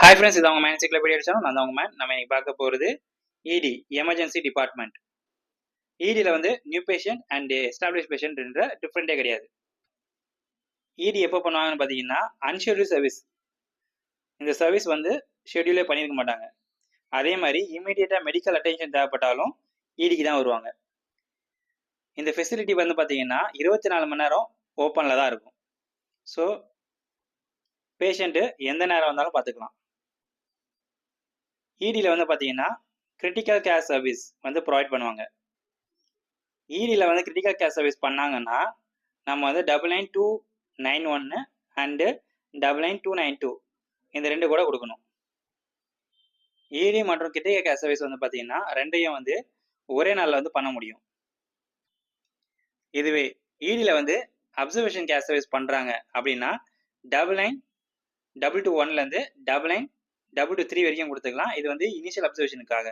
Hi friends, இது அவங்க man cycle channel. நான் தான் உங்க மேன். நம்ம இன்னைக்கு பார்க்க போகிறது இடி எமர்ஜென்சி டிபார்ட்மெண்ட். இடியில் வந்து நியூ பேஷண்ட் அண்ட் எஸ்டாப்ளிஷ் பேஷண்ட்ன்ற டிஃப்ரெண்ட்டே கிடையாது. இடி எப்போ பண்ணுவாங்கன்னு பார்த்தீங்கன்னா, அன்ஷெட்யூல் சர்வீஸ். இந்த சர்வீஸ் வந்து ஷெட்யூலே பண்ணியிருக்க மாட்டாங்க. அதே மாதிரி இமீடியட்டாக மெடிக்கல் அட்டென்ஷன் தேவைப்பட்டாலும் இடிக்கு தான் வருவாங்க. இந்த ஃபெசிலிட்டி வந்து பார்த்தீங்கன்னா 24 மணி நேரம் ஓப்பனில் தான் இருக்கும். ஸோ பேஷண்ட்டு எந்த நேரம் வந்தாலும் பார்த்துக்கலாம். இடியில் வந்து பார்த்தீங்கன்னா கிரிட்டிக்கல் கேர் சர்வீஸ் வந்து ப்ரொவைட் பண்ணுவாங்க. இடியில் வந்து கிரிட்டிக்கல் கேர் சர்வீஸ் பண்ணாங்கன்னா நம்ம வந்து 99291 அண்டு 99292 இந்த ரெண்டு கூட கொடுக்கணும். இடி மற்றும் கிரிட்டிக்கல் கேர் சர்வீஸ் வந்து பார்த்தீங்கன்னா ரெண்டையும் வந்து ஒரே நாளில் வந்து பண்ண முடியும். இதுவே இடியில் வந்து அப்சர்வேஷன் கேர் சர்வீஸ் பண்ணுறாங்க அப்படின்னா 99221லேருந்து 99223 வரைக்கும் கொடுத்துக்கலாம். இது வந்து இனிஷியல் அப்சர்வேஷனுக்காக.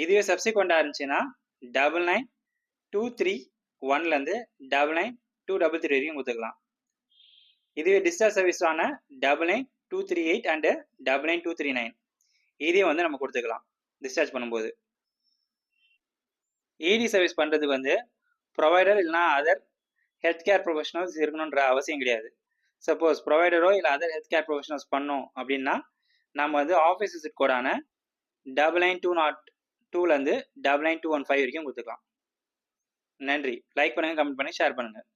இதுவே சப்சிக்வெண்ட்டாக இருந்துச்சுன்னா 99231லேருந்து 99233 வரைக்கும் கொடுத்துக்கலாம். இதுவே டிஸ்சார்ஜ் சர்வீஸான 99238 அண்டு 99239 இதையும் வந்து நம்ம கொடுத்துக்கலாம் டிஸ்சார்ஜ் பண்ணும்போது. இடி சர்வீஸ் பண்ணுறதுக்கு வந்து ப்ரொவைடர் இல்லைனா அதர் ஹெல்த் கேர் ப்ரொஃபஷனல்ஸ் இருக்கணுன்ற அவசியம் கிடையாது. சப்போஸ் ப்ரொவைடரோ இல்லை அதர் ஹெல்த் கேர் ப்ரொஃபஷனல்ஸ் பண்ணோம் அப்படின்னா நம்ம வந்து ஆஃபீஸ் விசிட் கோடான 99202லேருந்து 99215 வரைக்கும் கொடுத்துக்கலாம். நன்றி. லைக் பண்ணுங்கள், கமெண்ட் பண்ணி ஷேர் பண்ணுங்கள்.